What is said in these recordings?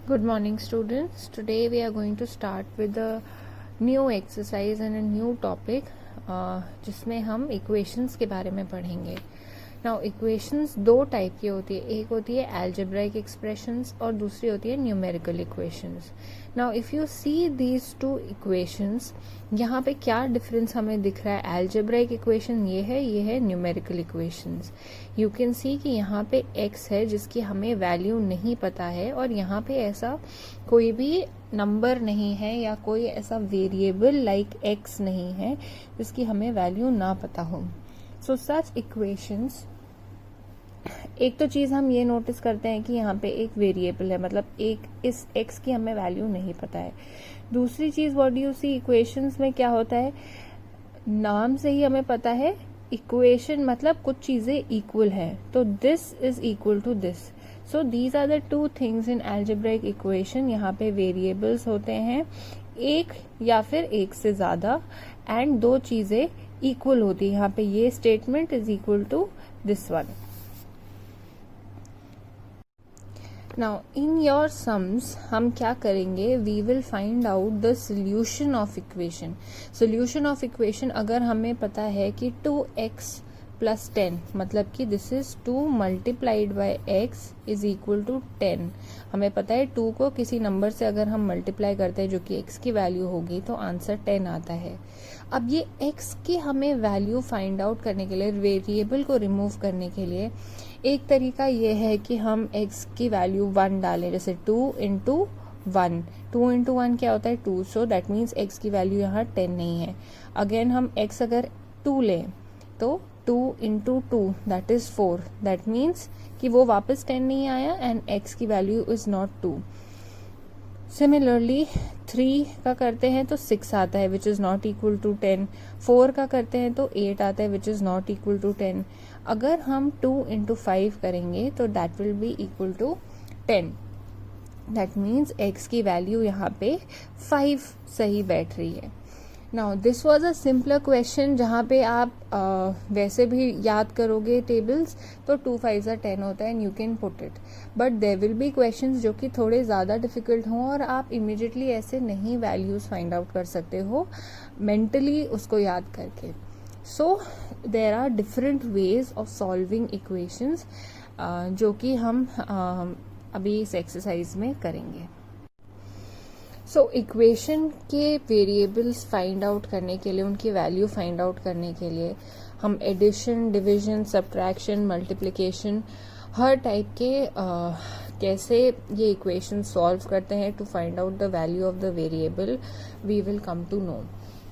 Good morning, students. Today we are going to start with a new exercise and a new topic जिसमें हम equations के बारे में पढ़ेंगे. नाउ इक्वेशंस दो टाइप की होती है. एक होती है algebraic expressions और दूसरी होती है numerical equations. Now if you see these two equations, यहाँ पे क्या डिफरेंस हमें दिख रहा है. algebraic equation ये है numerical equations. You can see कि यहाँ पे x है जिसकी हमें वैल्यू नहीं पता है, और यहाँ पे ऐसा कोई भी नंबर नहीं है या कोई ऐसा वेरिएबल लाइक x नहीं है जिसकी हमें वैल्यू ना पता हो. सो सच इक्वेशंस, एक तो चीज़ हम ये नोटिस करते हैं कि यहाँ पे एक वेरिएबल है, मतलब एक इस x की हमें वैल्यू नहीं पता है. दूसरी चीज़ what do you see, equations में क्या होता है, नाम से ही हमें पता है इक्वेशन मतलब कुछ चीज़ें इक्वल हैं, तो this is equal to this. So these are the two things in algebraic equation. यहाँ पे वेरिएबल्स होते हैं एक या फिर एक से ज़्यादा, एंड दो चीज़ें इक्वल होती है. यहाँ पे ये statement is equal to this one. Now in your sums हम क्या करेंगे, we will find out the solution of equation. Solution of equation अगर हमें पता है कि 2x प्लस 10, मतलब कि this is 2 multiplied by x is equal to 10. हमें पता है 2 को किसी नंबर से अगर हम मल्टीप्लाई करते हैं जो कि x की वैल्यू होगी तो आंसर 10 आता है. अब ये x की हमें वैल्यू फाइंड आउट करने के लिए, वेरिएबल को रिमूव करने के लिए, एक तरीका ये है कि हम x की वैल्यू 1 डालें, जैसे 2 इंटू 1. 2 इंटू 1 क्या होता है 2, सो दैट मीन्स x की वैल्यू यहाँ 10 नहीं है. अगेन हम x अगर 2 लें तो 2 into 2 that is 4. That means कि वो वापस 10 नहीं आया एंड x की वैल्यू इज नॉट 2. सिमिलरली 3 का करते हैं तो 6 आता है which is not equal to 10. 4 का करते हैं तो 8 आता है which is not equal to 10. अगर हम 2 इंटू 5 करेंगे तो that will be equal to 10. That means x की वैल्यू यहाँ पे 5 सही बैठ रही है. Now this was a simpler question जहाँ पे आप वैसे भी याद करोगे टेबल्स तो 2 5 10 होता है and you can put it. But there will be questions जो कि थोड़े ज़्यादा डिफिकल्ट हों और आप इमिडिएटली ऐसे नहीं वैल्यूज़ फाइंड आउट कर सकते हो मेंटली उसको याद करके. So there are different ways of solving equations जो कि हम अभी इस एक्सरसाइज में करेंगे. सो इक्वेशन के वेरिएबल्स फाइंड आउट करने के लिए, उनकी वैल्यू फाइंड आउट करने के लिए हम एडिशन, डिवीजन, सब्ट्रैक्शन, मल्टीप्लिकेशन, हर टाइप के कैसे ये इक्वेशन सॉल्व करते हैं to find out the value of the variable. We will come to know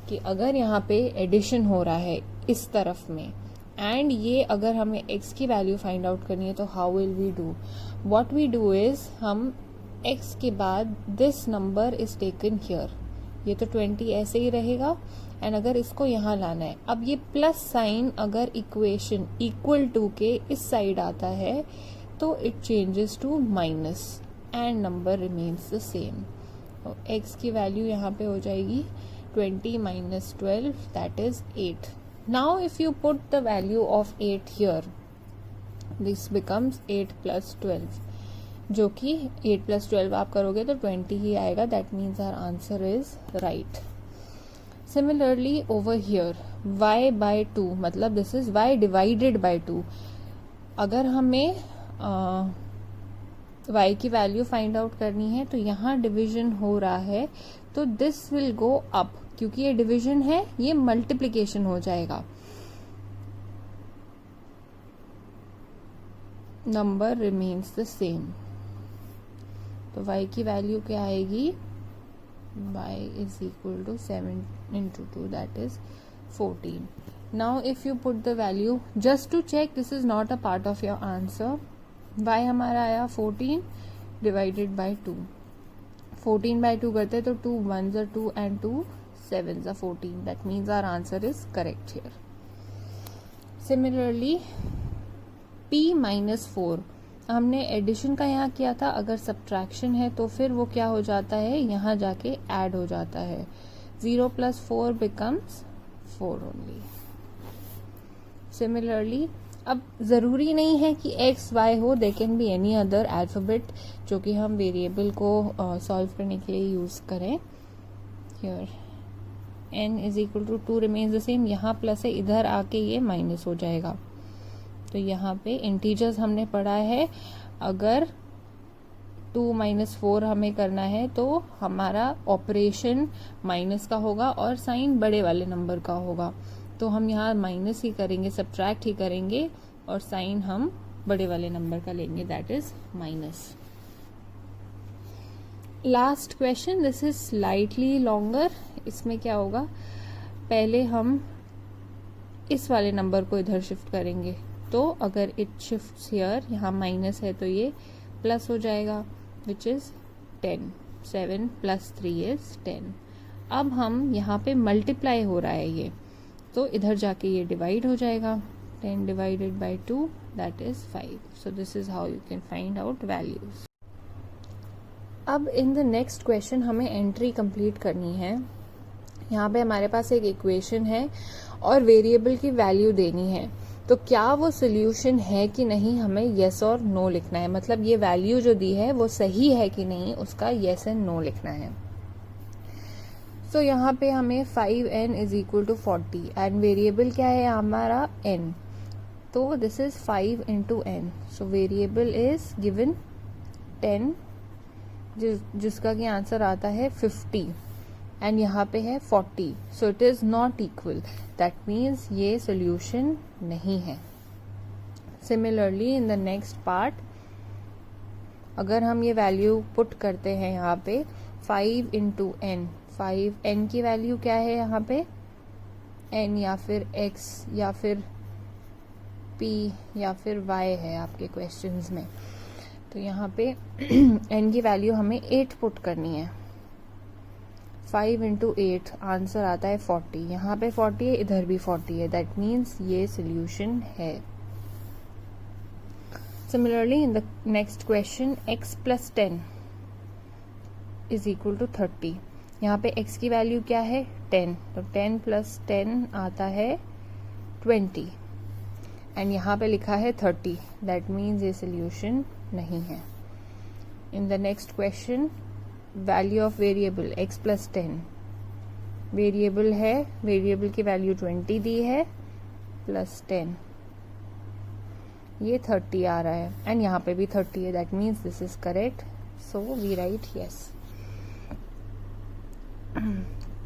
कि अगर यहाँ पे एडिशन हो रहा है इस तरफ में एंड ये अगर हमें x की वैल्यू फाइंड आउट करनी है तो how will we do. What we do is, हम x के बाद this number is taken here, ये तो 20 ऐसे ही रहेगा एंड अगर इसको यहाँ लाना है, अब ये प्लस साइन अगर इक्वेशन इक्वल टू के इस साइड आता है तो it changes to minus and number remains the same. x की वैल्यू यहाँ पे हो जाएगी 20 minus 12, that is 8. Now if you put the value of 8 here, this becomes 8 plus 12, जो कि 8 plus 12 आप करोगे तो 20 ही आएगा. That means our answer is right. Similarly over here, y by 2, मतलब this is y divided by 2. अगर हमें y की वैल्यू फाइंड आउट करनी है तो यहाँ डिवीजन हो रहा है तो दिस विल गो अप, क्योंकि ये डिवीजन है ये मल्टीप्लिकेशन हो जाएगा. Number remains the same. तो y की वैल्यू क्या आएगी, y is equal to 7 into 2 that is 14. Now if you put the value, just to check this is not a part of your answer, y हमारा आया 14 divided by 2. 14 by 2 करते हैं तो 2 1s are 2 and 2 7s are 14. That means our answer is correct here. Similarly p minus 4, हमने addition का यहाँ किया था, अगर सब्ट्रैक्शन है तो फिर वो क्या हो जाता है, यहाँ जाके ऐड हो जाता है. 0 plus 4 becomes 4 only. Similarly अब ज़रूरी नहीं है कि एक्स वाई हो, they can be any other alphabet जो कि हम वेरिएबल को सॉल्व करने के लिए यूज़ करें. Here n is equal to 2 remains the same. यहाँ प्लस है, इधर आके ये माइनस हो जाएगा. तो यहाँ पे इंटीजर्स हमने पढ़ा है, अगर 2 - 4 हमें करना है तो हमारा ऑपरेशन माइनस का होगा और साइन बड़े वाले नंबर का होगा. तो हम यहाँ माइनस ही करेंगे, सब्ट्रैक्ट ही करेंगे और साइन हम बड़े वाले नंबर का लेंगे, that is minus. Last question, this is slightly longer. इसमें क्या होगा, पहले हम इस वाले नंबर को इधर शिफ्ट करेंगे. तो अगर इट शिफ्ट्स हियर, यहाँ माइनस है तो ये प्लस हो जाएगा, विच इज 10. 7 + 3 इज 10. अब हम यहाँ पे मल्टीप्लाई हो रहा है ये, तो इधर जाके ये डिवाइड हो जाएगा. 10 / 2 that is 5. So this is how you can find out values. अब इन द नेक्स्ट क्वेश्चन हमें एंट्री कंप्लीट करनी है. यहाँ पे हमारे पास एक इक्वेशन है और वेरिएबल की वैल्यू देनी है. तो क्या वो सोल्यूशन है कि नहीं, हमें येस और नो लिखना है. मतलब ये वैल्यू जो दी है वो सही है कि नहीं, उसका येस एंड नो लिखना है. तो यहाँ पे हमें 5n = 40 एंड वेरिएबल क्या है हमारा n. तो this is 5 × n. So variable is given 10, जिसका कि आंसर आता है 50 एंड यहाँ पे है 40. So it is not equal, that means ये सोल्यूशन नहीं है. Similarly in the next part, अगर हम ये वैल्यू पुट करते हैं यहाँ पे 5 × n, 5n की वैल्यू क्या है यहाँ पे, n या फिर x या फिर p या फिर y है आपके क्वेश्चंस में. तो यहाँ पे n की वैल्यू हमें 8 पुट करनी है. 5 × 8 आंसर आता है 40. यहाँ पे 40 है, इधर भी 40 है, दैट मीन्स ये सोल्यूशन है. Similarly in the next question, x + 10 = 30. यहाँ पे x की वैल्यू क्या है 10, तो 10 + 10 आता है 20 एंड यहाँ पे लिखा है 30, दैट मीन्स ये सोल्यूशन नहीं है. इन the next question, value of variable x + 10, variable है, वेरिएबल की वैल्यू 20 दी है प्लस 10, ये 30 आ रहा है एंड यहाँ पे भी 30 है, that means this is correct. So we write yes.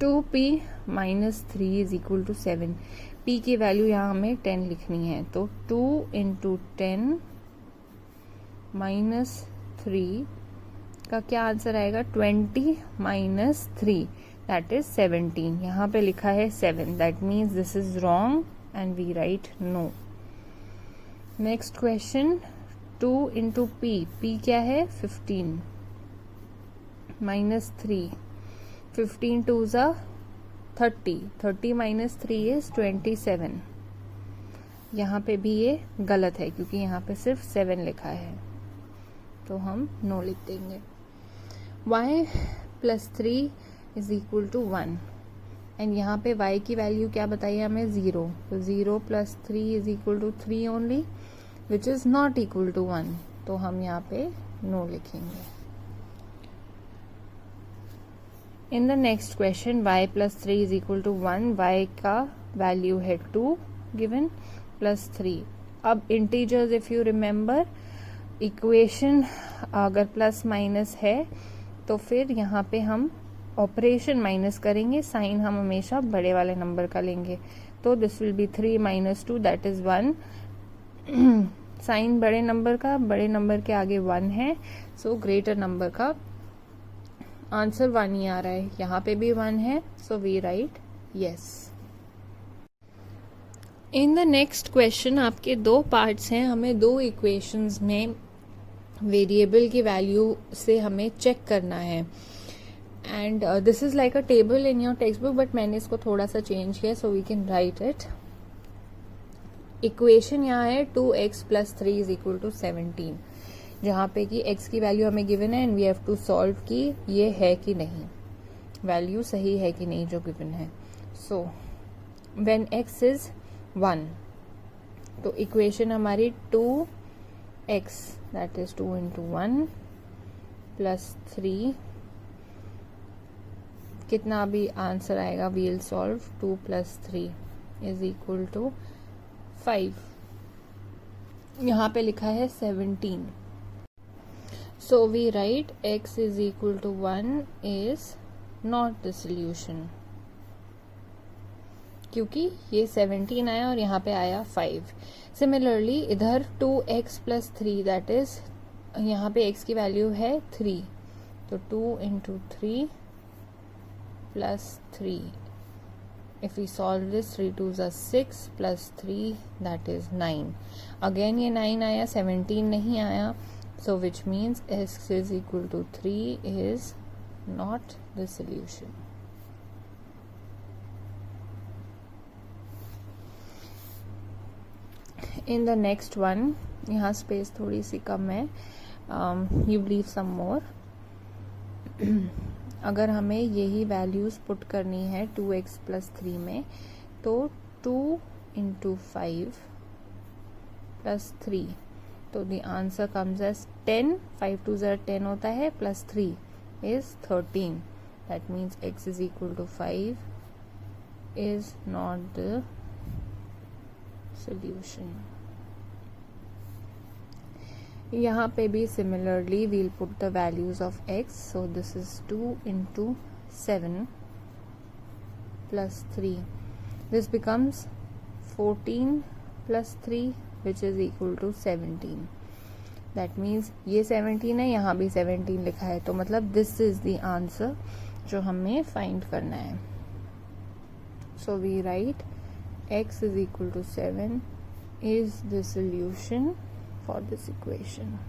2p - 3 = 7. p की वैल्यू यहाँ हमें 10 लिखनी है, तो 2 × 10 - 3 का क्या आंसर आएगा, 20 - 3 दैट इज 17. यहाँ पे लिखा है 7, that means this is wrong and we write no. Next question, 2 × p, p क्या है 15 - 3, 15 × 2 = 30, 30 - 3 इज 27. यहाँ पे भी ये गलत है क्योंकि यहाँ पे सिर्फ 7 लिखा है, तो हम नो लिख देंगे. y + 3 = 1 एंड यहाँ पे y की वैल्यू क्या बताइए हमें 0, तो 0 + 3 = 3 only, which is not equal to 1, तो हम यहाँ पे नो लिखेंगे. In the next question, y + 3 = 1, y का वैल्यू है 2 गिवन प्लस 3. अब integers, if you remember, equation अगर प्लस माइनस है तो फिर यहाँ पे हम ऑपरेशन माइनस करेंगे, साइन हम हमेशा बड़े वाले नंबर का लेंगे. तो this will be 3 - 2 that is 1. Sign बड़े नंबर का, बड़े नंबर के आगे 1 है, सो ग्रेटर नंबर का आंसर 1 ही आ रहा है. यहाँ पे भी 1 है, so we write yes. In the next question आपके 2 पार्ट्स हैं. हमें 2 इक्वेशंस में वेरिएबल की वैल्यू से हमें चेक करना है and this is like a table in your textbook, but मैंने इसको थोड़ा सा चेंज किया so we can write it. Equation यहाँ है 2x + 3 = 17, जहाँ पे कि x की वैल्यू हमें गिवन है and we have to solve कि ये है कि नहीं, वैल्यू सही है कि नहीं जो गिवन है. सो व्हेन x इज 1, तो इक्वेशन हमारी 2x that is 2 into 1 plus 3, कितना भी आंसर आएगा we'll solve 2 plus 3 is equal to 5. यहाँ पे लिखा है 17. So we write x is equal to 1 is not the solution, क्योंकि ये 17 आया और यहाँ पे आया 5. सिमिलरली इधर 2x plus 3 दैट इज, यहाँ पे x की वैल्यू है 3, तो 2 into 3 plus 3. If we solve this, 3 2s are 6 plus 3 that is 9. Again ये 9 आया, 17 नहीं आया, so which means x is equal to 3 is not the solution. In the next one, यहाँ space थोड़ी सी कम है, you leave some more. अगर हमें यही वैल्यूज पुट करनी है 2x plus 3 में, तो 2 into 5 plus 3, तो the answer comes as 10. 5 2s are 10 होता है, plus 3 is 13. That means x is equal to 5 is not the solution. यहाँ पे भी similarly we'll put the values of x. So this is 2 into 7 plus 3. This becomes 14 plus 3 which is equal to 17. That means ये 17 है, यहाँ भी 17 लिखा है, तो मतलब this is the answer जो हमें find करना है. So we write x is equal to 7 is the solution for this equation.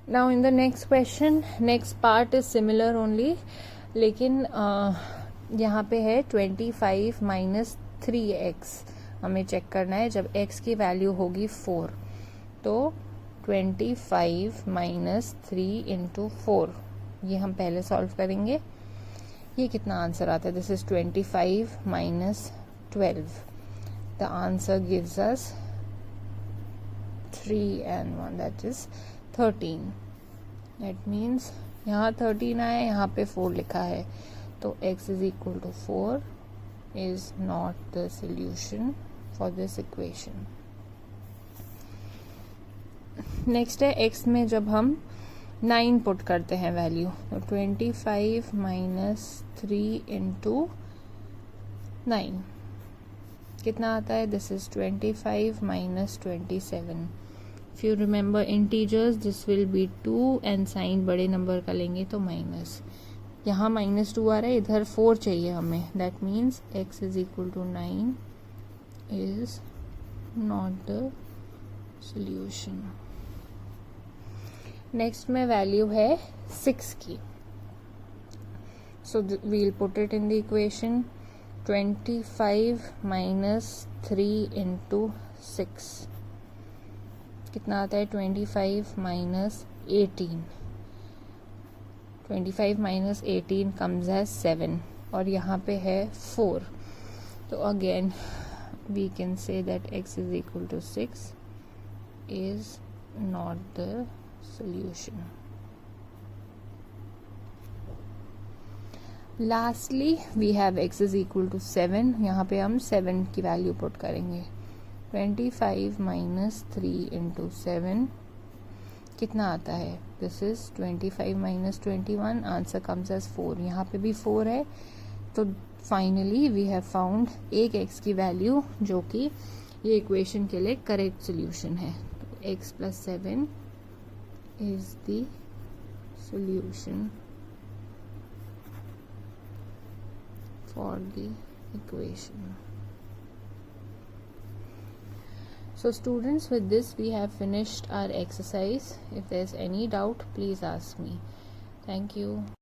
Now in the next question, next part is similar only, लेकिन यहाँ पे है 25 minus 3x. हमें चेक करना है जब x की वैल्यू होगी 4, तो 25 minus 3 into 4, ये हम पहले सॉल्व करेंगे. ये कितना आंसर आता है? This is 25 minus 12. The answer gives us 3 and 1, that is 13. That means यहाँ 13 आया, यहाँ पे 4 लिखा है, तो x is equal to 4 is not the solution for this equation. Next है x में जब हम 9 पुट करते हैं वैल्यू, तो 25 minus 3 into 9 कितना आता है? This is 25 minus 27. If you remember integers, this will be 2 and sign बड़े नंबर का लेंगे तो माइनस. यहाँ -2 आ रहा है, इधर 4 चाहिए हमें. That means x is equal to 9 is not the solution. Next में वैल्यू है 6 की, so we'll put it in the equation. 25 minus 3 into 6 कितना आता है? 25 minus 18. 25 minus 18 comes as 7, और यहाँ पे है 4. तो again we can say that x is equal to 6 is not the solution. Lastly we have x is equal to 7. यहाँ पे हम 7 की वैल्यू पुट करेंगे. 25 minus 3 into 7 कितना आता है? This is 25 minus 21. Answer comes as 4. यहाँ पे भी 4 है, तो फाइनली वी हैव फाउंड एक x की वैल्यू जो कि ये इक्वेशन के लिए करेक्ट सोल्यूशन है. तो x plus 7 is the solution for the equation. So students, with this we have finished our exercise. If there is any doubt, please ask me. Thank you.